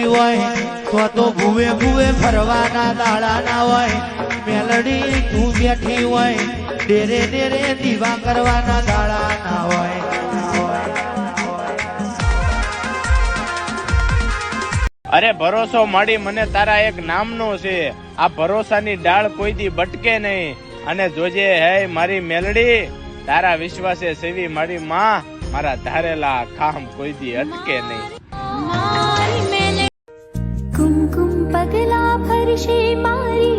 હોય તો ભૂવે ભૂવે ફરવાના દાડા ના હોય મેલડી તું બેઠી હોય ડેરે ડેરે દીવા કરવાના દાડા ના હોય અરે ભરોસો માડી મને તારા એક નામનો છે આ ભરોસાની ડાળ કોઈ દી બટકે નહીં અને જોજે હે મારી મેલડી તારા વિશ્વાસે સેવી મારી માં મારા ધારેલા કામ કોઈ દી અટકે નહીં कुमकुम पगला भरशे मारी